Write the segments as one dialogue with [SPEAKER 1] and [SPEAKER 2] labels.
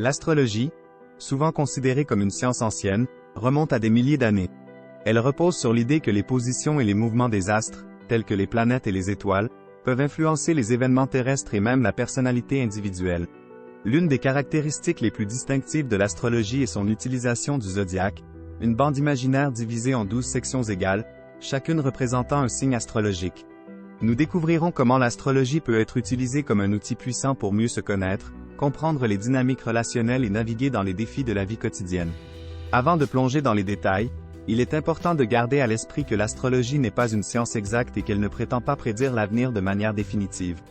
[SPEAKER 1] L'astrologie, souvent considérée comme une science ancienne, remonte à des milliers d'années. Elle repose sur l'idée que les positions et les mouvements des astres, tels que les planètes et les étoiles, peuvent influencer les événements terrestres et même la personnalité individuelle. L'une des caractéristiques les plus distinctives de l'astrologie est son utilisation du zodiaque, une bande imaginaire divisée en 12 sections égales, chacune représentant un signe astrologique. Nous découvrirons comment l'astrologie peut être utilisée comme un outil puissant pour mieux se connaître, comprendre les dynamiques relationnelles et naviguer dans les défis de la vie quotidienne. Avant de plonger dans les détails, il est important de garder à l'esprit que l'astrologie n'est pas une science exacte et qu'elle ne prétend pas prédire l'avenir de manière définitive.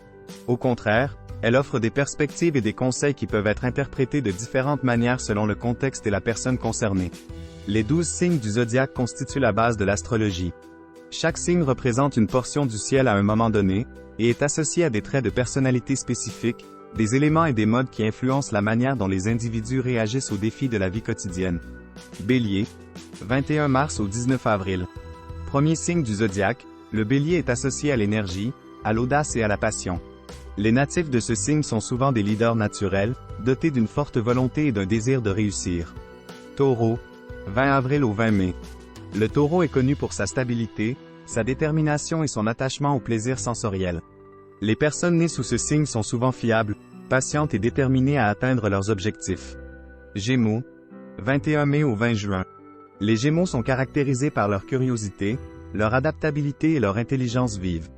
[SPEAKER 1] Au contraire, elle offre des perspectives et des conseils qui peuvent être interprétés de différentes manières selon le contexte et la personne concernée. Les 12 signes du zodiaque constituent la base de l'astrologie. Chaque signe représente une portion du ciel à un moment donné, et est associé à des traits de personnalité spécifiques, des éléments et des modes qui influencent la manière dont les individus réagissent aux défis de la vie quotidienne. Bélier, 21 mars au 19 avril. Premier signe du zodiaque, le Bélier est associé à l'énergie, à l'audace et à la passion. Les natifs de ce signe sont souvent des leaders naturels, dotés d'une forte volonté et d'un désir de réussir. Taureau, 20 avril au 20 mai. Le Taureau est connu pour sa stabilité, sa détermination et son attachement au plaisir sensoriel. Les personnes nées sous ce signe sont souvent fiables, patientes et déterminées à atteindre leurs objectifs. Gémeaux, 21 mai au 20 juin. Les Gémeaux sont caractérisés par leur curiosité, leur adaptabilité et leur intelligence vive.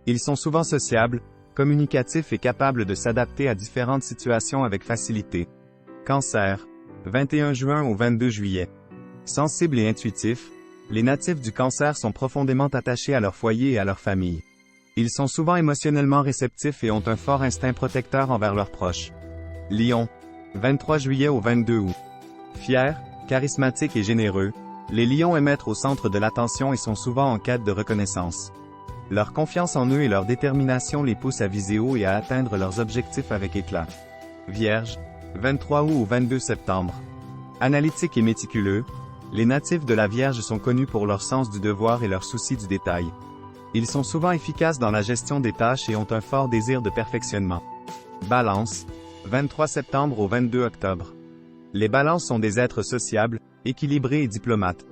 [SPEAKER 1] Ils sont souvent sociables, communicatifs et capables de s'adapter à différentes situations avec facilité. Cancer, 21 juin au 22 juillet. Sensibles et intuitifs, les natifs du Cancer sont profondément attachés à leur foyer et à leur famille. Ils sont souvent émotionnellement réceptifs et ont un fort instinct protecteur envers leurs proches. Lion, 23 juillet au 22 août. Fiers, charismatiques et généreux, les lions aiment être au centre de l'attention et sont souvent en quête de reconnaissance. Leur confiance en eux et leur détermination les poussent à viser haut et à atteindre leurs objectifs avec éclat. Vierge, 23 août au 22 septembre. Analytiques et méticuleux, les natifs de la Vierge sont connus pour leur sens du devoir et leur souci du détail. Ils sont souvent efficaces dans la gestion des tâches et ont un fort désir de perfectionnement. Balance, 23 septembre au 22 octobre. Les balances sont des êtres sociables, équilibrés et diplomates.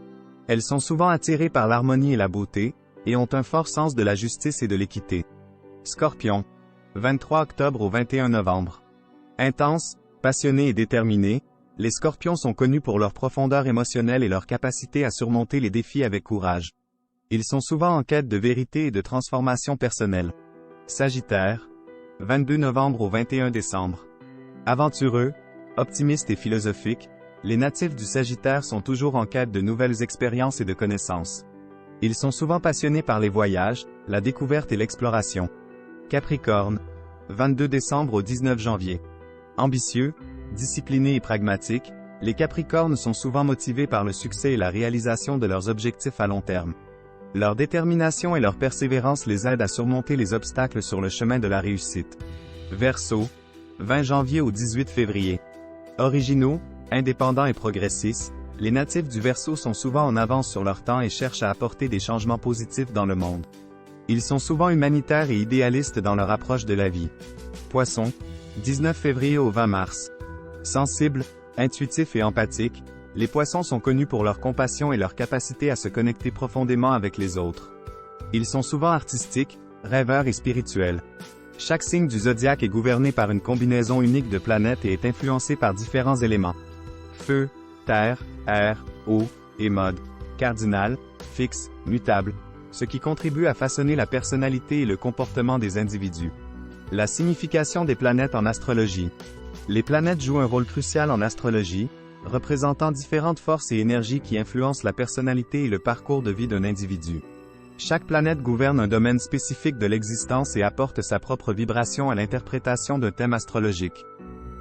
[SPEAKER 1] Elles sont souvent attirées par l'harmonie et la beauté, et ont un fort sens de la justice et de l'équité. Scorpion, 23 octobre au 21 novembre. Intenses, passionnés et déterminés, les Scorpions sont connus pour leur profondeur émotionnelle et leur capacité à surmonter les défis avec courage. Ils sont souvent en quête de vérité et de transformation personnelle. Sagittaire, 22 novembre au 21 décembre. Aventureux, optimistes et philosophiques, les natifs du Sagittaire sont toujours en quête de nouvelles expériences et de connaissances. Ils sont souvent passionnés par les voyages, la découverte et l'exploration. Capricorne, 22 décembre au 19 janvier. Ambitieux, disciplinés et pragmatiques, les Capricornes sont souvent motivés par le succès et la réalisation de leurs objectifs à long terme. Leur détermination et leur persévérance les aident à surmonter les obstacles sur le chemin de la réussite. Verseau, 20 janvier au 18 février. Originaux, indépendants et progressistes, les natifs du Verseau sont souvent en avance sur leur temps et cherchent à apporter des changements positifs dans le monde. Ils sont souvent humanitaires et idéalistes dans leur approche de la vie. Poisson, 19 février au 20 mars. Sensibles, intuitifs et empathiques, les Poissons sont connus pour leur compassion et leur capacité à se connecter profondément avec les autres. Ils sont souvent artistiques, rêveurs et spirituels. Chaque signe du zodiaque est gouverné par une combinaison unique de planètes et est influencé par différents éléments. Feu, terre, air, eau, et mode. Cardinal, fixe, mutable. Ce qui contribue à façonner la personnalité et le comportement des individus. La signification des planètes en astrologie. Les planètes jouent un rôle crucial en astrologie, représentant différentes forces et énergies qui influencent la personnalité et le parcours de vie d'un individu. Chaque planète gouverne un domaine spécifique de l'existence et apporte sa propre vibration à l'interprétation d'un thème astrologique.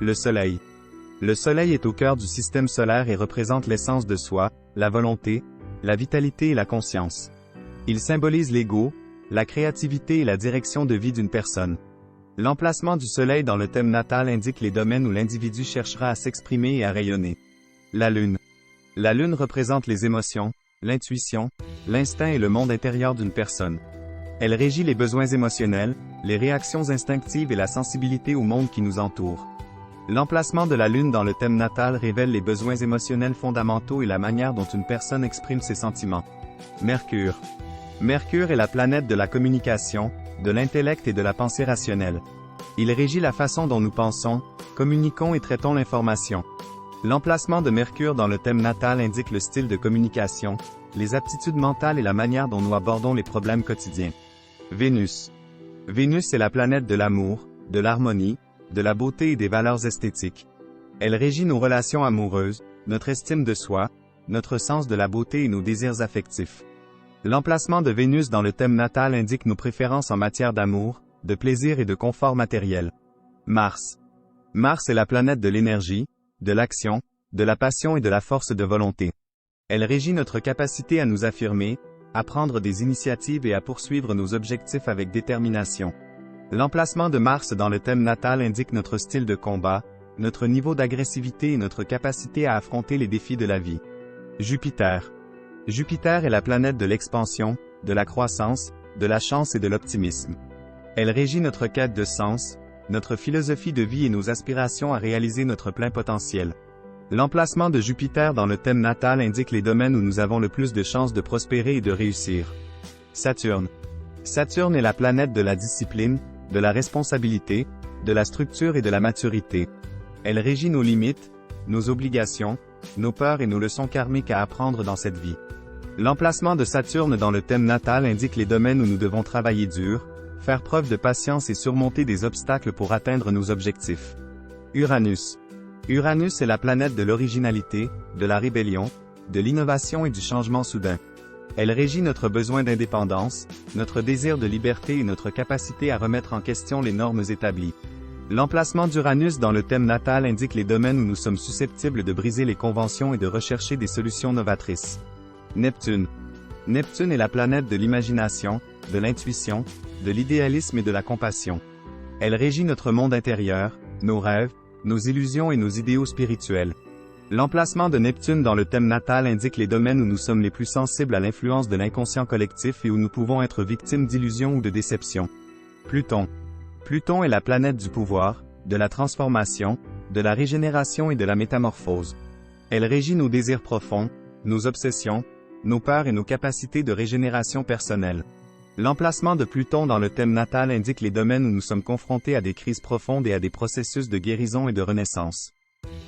[SPEAKER 1] Le Soleil. Le Soleil est au cœur du système solaire et représente l'essence de soi, la volonté, la vitalité et la conscience. Il symbolise l'ego, la créativité et la direction de vie d'une personne. L'emplacement du Soleil dans le thème natal indique les domaines où l'individu cherchera à s'exprimer et à rayonner. La Lune. La Lune représente les émotions, l'intuition, l'instinct et le monde intérieur d'une personne. Elle régit les besoins émotionnels, les réactions instinctives et la sensibilité au monde qui nous entoure. L'emplacement de la Lune dans le thème natal révèle les besoins émotionnels fondamentaux et la manière dont une personne exprime ses sentiments. Mercure. Mercure est la planète de la communication, de l'intellect et de la pensée rationnelle. Il régit la façon dont nous pensons, communiquons et traitons l'information. L'emplacement de Mercure dans le thème natal indique le style de communication, les aptitudes mentales et la manière dont nous abordons les problèmes quotidiens. Vénus. Vénus est la planète de l'amour, de l'harmonie, de la beauté et des valeurs esthétiques. Elle régit nos relations amoureuses, notre estime de soi, notre sens de la beauté et nos désirs affectifs. L'emplacement de Vénus dans le thème natal indique nos préférences en matière d'amour, de plaisir et de confort matériel. Mars. Mars est la planète de l'énergie, de l'action, de la passion et de la force de volonté. Elle régit notre capacité à nous affirmer, à prendre des initiatives et à poursuivre nos objectifs avec détermination. L'emplacement de Mars dans le thème natal indique notre style de combat, notre niveau d'agressivité et notre capacité à affronter les défis de la vie. Jupiter. Jupiter est la planète de l'expansion, de la croissance, de la chance et de l'optimisme. Elle régit notre quête de sens, notre philosophie de vie et nos aspirations à réaliser notre plein potentiel. L'emplacement de Jupiter dans le thème natal indique les domaines où nous avons le plus de chances de prospérer et de réussir. Saturne. Saturne est la planète de la discipline, de la responsabilité, de la structure et de la maturité. Elle régit nos limites, nos obligations, nos peurs et nos leçons karmiques à apprendre dans cette vie. L'emplacement de Saturne dans le thème natal indique les domaines où nous devons travailler dur, faire preuve de patience et surmonter des obstacles pour atteindre nos objectifs. Uranus. Uranus est la planète de l'originalité, de la rébellion, de l'innovation et du changement soudain. Elle régit notre besoin d'indépendance, notre désir de liberté et notre capacité à remettre en question les normes établies. L'emplacement d'Uranus dans le thème natal indique les domaines où nous sommes susceptibles de briser les conventions et de rechercher des solutions novatrices. Neptune. Neptune est la planète de l'imagination, de l'intuition, de l'idéalisme et de la compassion. Elle régit notre monde intérieur, nos rêves, nos illusions et nos idéaux spirituels. L'emplacement de Neptune dans le thème natal indique les domaines où nous sommes les plus sensibles à l'influence de l'inconscient collectif et où nous pouvons être victimes d'illusions ou de déceptions. Pluton. Pluton est la planète du pouvoir, de la transformation, de la régénération et de la métamorphose. Elle régit nos désirs profonds, nos obsessions, nos peurs et nos capacités de régénération personnelle. L'emplacement de Pluton dans le thème natal indique les domaines où nous sommes confrontés à des crises profondes et à des processus de guérison et de renaissance.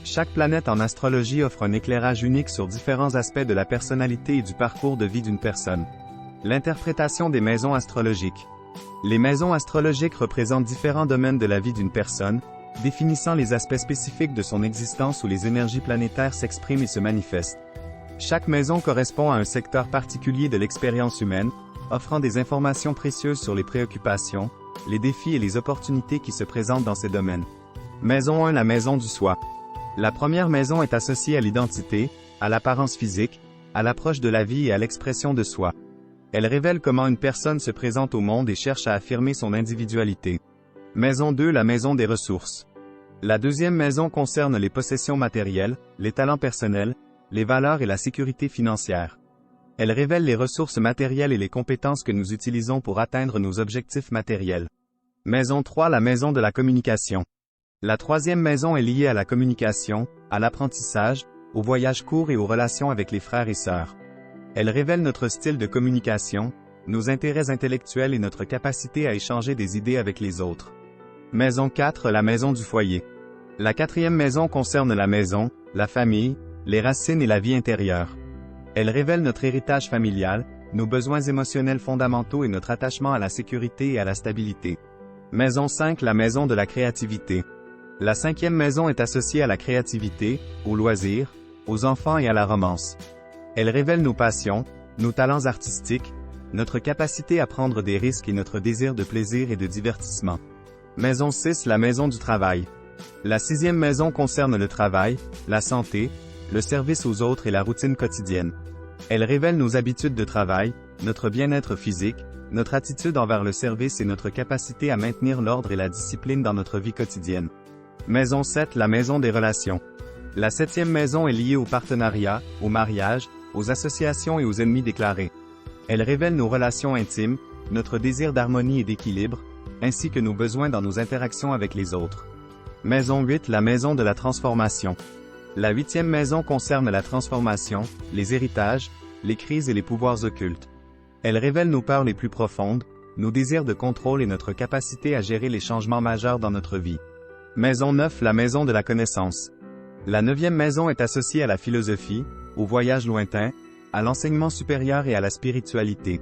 [SPEAKER 1] Chaque planète en astrologie offre un éclairage unique sur différents aspects de la personnalité et du parcours de vie d'une personne. L'interprétation des maisons astrologiques. Les maisons astrologiques représentent différents domaines de la vie d'une personne, définissant les aspects spécifiques de son existence où les énergies planétaires s'expriment et se manifestent. Chaque maison correspond à un secteur particulier de l'expérience humaine, offrant des informations précieuses sur les préoccupations, les défis et les opportunités qui se présentent dans ces domaines. Maison 1. La maison du soi. La première maison est associée à l'identité, à l'apparence physique, à l'approche de la vie et à l'expression de soi. Elle révèle comment une personne se présente au monde et cherche à affirmer son individualité. Maison 2. La maison des ressources. La deuxième maison concerne les possessions matérielles, les talents personnels, les valeurs et la sécurité financière. Elle révèle les ressources matérielles et les compétences que nous utilisons pour atteindre nos objectifs matériels. Maison 3. La maison de la communication. La troisième maison est liée à la communication, à l'apprentissage, aux voyages courts et aux relations avec les frères et sœurs. Elle révèle notre style de communication, nos intérêts intellectuels et notre capacité à échanger des idées avec les autres. Maison 4. La maison du foyer. La quatrième maison concerne la maison, la famille, les racines et la vie intérieure. Elle révèle notre héritage familial, nos besoins émotionnels fondamentaux et notre attachement à la sécurité et à la stabilité. Maison 5. La maison de la créativité. La cinquième maison est associée à la créativité, aux loisirs, aux enfants et à la romance. Elle révèle nos passions, nos talents artistiques, notre capacité à prendre des risques et notre désir de plaisir et de divertissement. Maison 6. La maison du travail. La sixième maison concerne le travail, la santé, le service aux autres et la routine quotidienne. Elle révèle nos habitudes de travail, notre bien-être physique, notre attitude envers le service et notre capacité à maintenir l'ordre et la discipline dans notre vie quotidienne. Maison 7. La maison des relations. La septième maison est liée au partenariat, au mariage, aux associations et aux ennemis déclarés. Elle révèle nos relations intimes, notre désir d'harmonie et d'équilibre, ainsi que nos besoins dans nos interactions avec les autres. Maison 8, la maison de la transformation. La 8e maison concerne la transformation, les héritages, les crises et les pouvoirs occultes. Elle révèle nos peurs les plus profondes, nos désirs de contrôle et notre capacité à gérer les changements majeurs dans notre vie. Maison 9, la maison de la connaissance. La 9e maison est associée à la philosophie, au voyage lointain, à l'enseignement supérieur et à la spiritualité.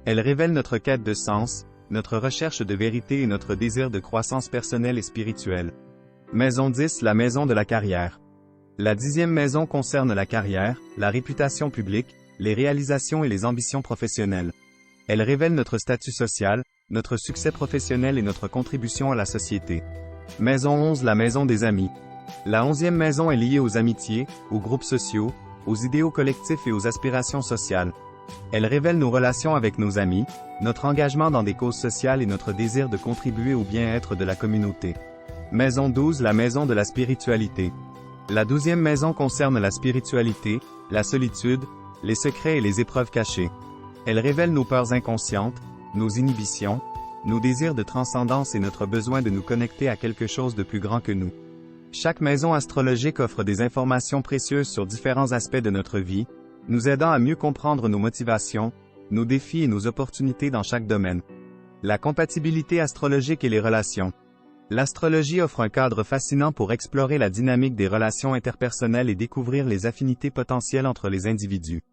[SPEAKER 1] Elle révèle notre quête de sens, notre recherche de vérité et notre désir de croissance personnelle et spirituelle. Maison 10, la maison de la carrière. La 10e maison concerne la carrière, la réputation publique, les réalisations et les ambitions professionnelles. Elle révèle notre statut social, notre succès professionnel et notre contribution à la société. Maison 11, la maison des amis. La 11e maison est liée aux amitiés, aux groupes sociaux, aux idéaux collectifs et aux aspirations sociales. Elle révèle nos relations avec nos amis, notre engagement dans des causes sociales et notre désir de contribuer au bien-être de la communauté. Maison 12, la maison de la spiritualité. La 12e maison concerne la spiritualité, la solitude, les secrets et les épreuves cachées. Elle révèle nos peurs inconscientes, nos inhibitions, nos désirs de transcendance et notre besoin de nous connecter à quelque chose de plus grand que nous. Chaque maison astrologique offre des informations précieuses sur différents aspects de notre vie, nous aidant à mieux comprendre nos motivations, nos défis et nos opportunités dans chaque domaine. La compatibilité astrologique et les relations. L'astrologie offre un cadre fascinant pour explorer la dynamique des relations interpersonnelles et découvrir les affinités potentielles entre les individus.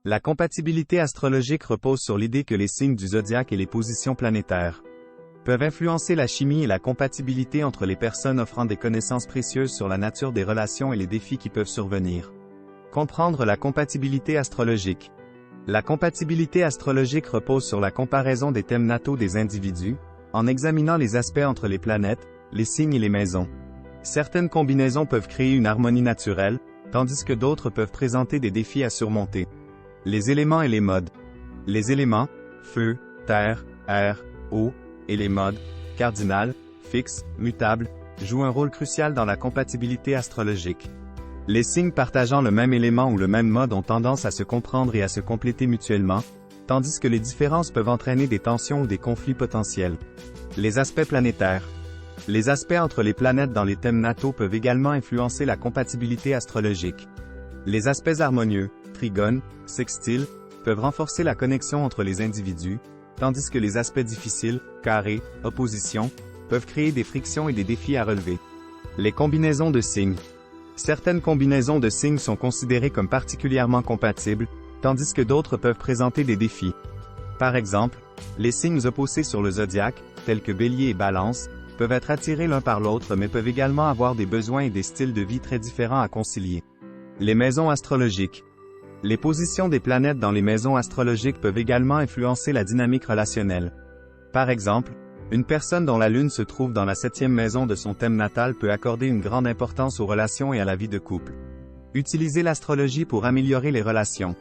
[SPEAKER 1] La compatibilité astrologique repose sur l'idée que les signes du zodiaque et les positions planétaires peuvent influencer la chimie et la compatibilité entre les personnes, offrant des connaissances précieuses sur la nature des relations et les défis qui peuvent survenir. Comprendre la compatibilité astrologique. La compatibilité astrologique repose sur la comparaison des thèmes nataux des individus, en examinant les aspects entre les planètes, les signes et les maisons. Certaines combinaisons peuvent créer une harmonie naturelle, tandis que d'autres peuvent présenter des défis à surmonter. Les éléments et les modes. Les éléments, feu, terre, air, eau, et les modes, cardinal, fixe, mutable, jouent un rôle crucial dans la compatibilité astrologique. Les signes partageant le même élément ou le même mode ont tendance à se comprendre et à se compléter mutuellement, tandis que les différences peuvent entraîner des tensions ou des conflits potentiels. Les aspects planétaires. Les aspects entre les planètes dans les thèmes nataux peuvent également influencer la compatibilité astrologique. Les aspects harmonieux, trigones, sextiles, peuvent renforcer la connexion entre les individus, tandis que les aspects difficiles, carrés, oppositions, peuvent créer des frictions et des défis à relever. Les combinaisons de signes. Certaines combinaisons de signes sont considérées comme particulièrement compatibles, tandis que d'autres peuvent présenter des défis. Par exemple, les signes opposés sur le zodiaque, tels que Bélier et Balance, peuvent être attirés l'un par l'autre mais peuvent également avoir des besoins et des styles de vie très différents à concilier. Les maisons astrologiques. Les positions des planètes dans les maisons astrologiques peuvent également influencer la dynamique relationnelle. Par exemple, une personne dont la Lune se trouve dans la 7e maison de son thème natal peut accorder une grande importance aux relations et à la vie de couple. Utilisez l'astrologie pour améliorer les relations.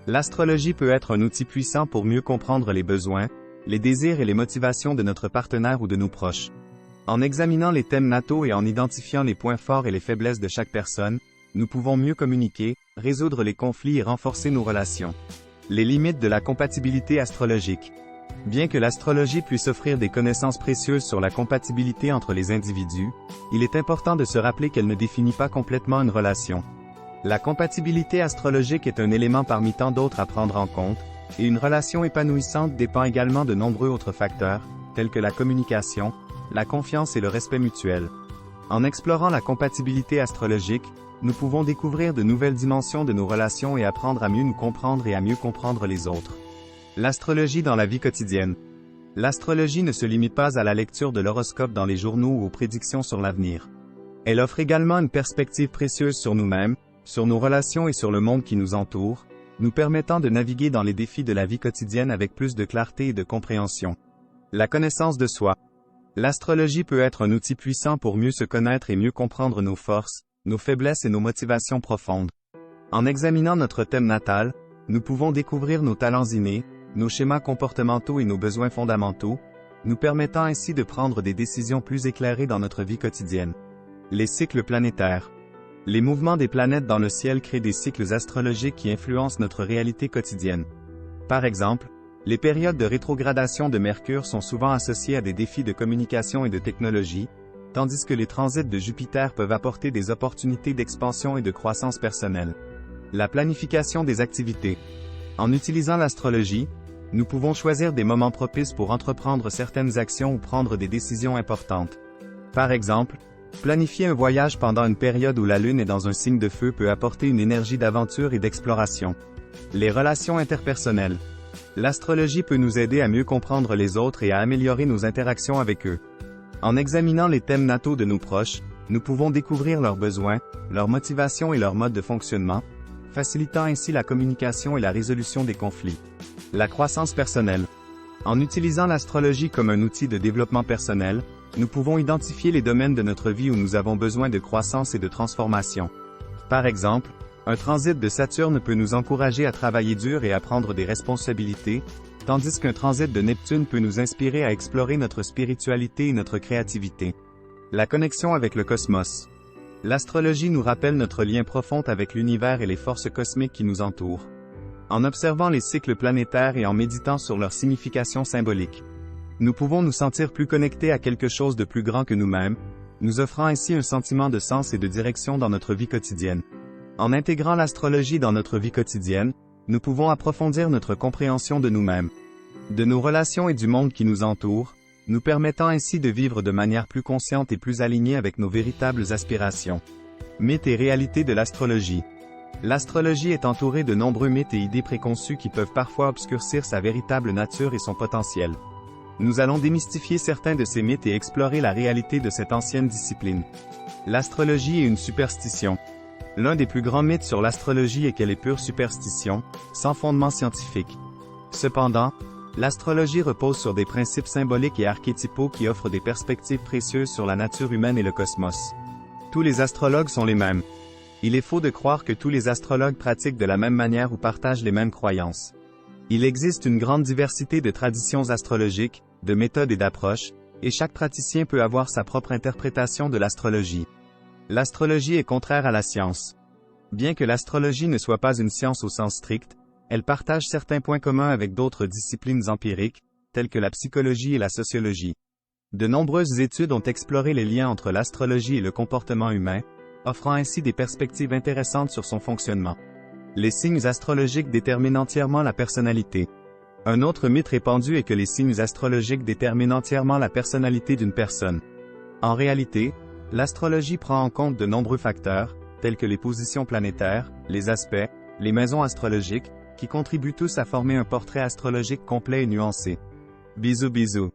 [SPEAKER 1] L'astrologie peut être un outil puissant pour mieux comprendre les besoins, les désirs et les motivations de notre partenaire ou de nos proches. En examinant les thèmes nataux et en identifiant les points forts et les faiblesses de chaque personne, nous pouvons mieux communiquer, résoudre les conflits et renforcer nos relations. Les limites de la compatibilité astrologique. Bien que l'astrologie puisse offrir des connaissances précieuses sur la compatibilité entre les individus, il est important de se rappeler qu'elle ne définit pas complètement une relation. La compatibilité astrologique est un élément parmi tant d'autres à prendre en compte, et une relation épanouissante dépend également de nombreux autres facteurs, tels que la communication, la confiance et le respect mutuel. En explorant la compatibilité astrologique, nous pouvons découvrir de nouvelles dimensions de nos relations et apprendre à mieux nous comprendre et à mieux comprendre les autres. L'astrologie dans la vie quotidienne. L'astrologie ne se limite pas à la lecture de l'horoscope dans les journaux ou aux prédictions sur l'avenir. Elle offre également une perspective précieuse sur nous-mêmes, sur nos relations et sur le monde qui nous entoure, nous permettant de naviguer dans les défis de la vie quotidienne avec plus de clarté et de compréhension. La connaissance de soi. L'astrologie peut être un outil puissant pour mieux se connaître et mieux comprendre nos forces, nos faiblesses et nos motivations profondes. En examinant notre thème natal, nous pouvons découvrir nos talents innés, nos schémas comportementaux et nos besoins fondamentaux, nous permettant ainsi de prendre des décisions plus éclairées dans notre vie quotidienne. Les cycles planétaires. Les mouvements des planètes dans le ciel créent des cycles astrologiques qui influencent notre réalité quotidienne. Par exemple, les périodes de rétrogradation de Mercure sont souvent associées à des défis de communication et de technologie, tandis que les transits de Jupiter peuvent apporter des opportunités d'expansion et de croissance personnelle. La planification des activités. En utilisant l'astrologie, nous pouvons choisir des moments propices pour entreprendre certaines actions ou prendre des décisions importantes. Par exemple, planifier un voyage pendant une période où la Lune est dans un signe de feu peut apporter une énergie d'aventure et d'exploration. Les relations interpersonnelles. L'astrologie peut nous aider à mieux comprendre les autres et à améliorer nos interactions avec eux. En examinant les thèmes nataux de nos proches, nous pouvons découvrir leurs besoins, leurs motivations et leur mode de fonctionnement, facilitant ainsi la communication et la résolution des conflits. La croissance personnelle. En utilisant l'astrologie comme un outil de développement personnel, nous pouvons identifier les domaines de notre vie où nous avons besoin de croissance et de transformation. Par exemple, un transit de Saturne peut nous encourager à travailler dur et à prendre des responsabilités, tandis qu'un transit de Neptune peut nous inspirer à explorer notre spiritualité et notre créativité. La connexion avec le cosmos. L'astrologie nous rappelle notre lien profond avec l'univers et les forces cosmiques qui nous entourent. En observant les cycles planétaires et en méditant sur leur signification symbolique, nous pouvons nous sentir plus connectés à quelque chose de plus grand que nous-mêmes, nous offrant ainsi un sentiment de sens et de direction dans notre vie quotidienne. En intégrant l'astrologie dans notre vie quotidienne, nous pouvons approfondir notre compréhension de nous-mêmes, de nos relations et du monde qui nous entoure, nous permettant ainsi de vivre de manière plus consciente et plus alignée avec nos véritables aspirations. Mythes et réalités de l'astrologie. L'astrologie est entourée de nombreux mythes et idées préconçues qui peuvent parfois obscurcir sa véritable nature et son potentiel. Nous allons démystifier certains de ces mythes et explorer la réalité de cette ancienne discipline. L'astrologie est une superstition. L'un des plus grands mythes sur l'astrologie est qu'elle est pure superstition, sans fondement scientifique. Cependant, l'astrologie repose sur des principes symboliques et archétypaux qui offrent des perspectives précieuses sur la nature humaine et le cosmos. Tous les astrologues sont les mêmes. Il est faux de croire que tous les astrologues pratiquent de la même manière ou partagent les mêmes croyances. Il existe une grande diversité de traditions astrologiques, de méthodes et d'approches, et chaque praticien peut avoir sa propre interprétation de l'astrologie. L'astrologie est contraire à la science. Bien que l'astrologie ne soit pas une science au sens strict, elle partage certains points communs avec d'autres disciplines empiriques, telles que la psychologie et la sociologie. De nombreuses études ont exploré les liens entre l'astrologie et le comportement humain, offrant ainsi des perspectives intéressantes sur son fonctionnement. Les signes astrologiques déterminent entièrement la personnalité. Un autre mythe répandu est que les signes astrologiques déterminent entièrement la personnalité d'une personne. En réalité, l'astrologie prend en compte de nombreux facteurs, tels que les positions planétaires, les aspects, les maisons astrologiques, qui contribuent tous à former un portrait astrologique complet et nuancé. Bisous bisous.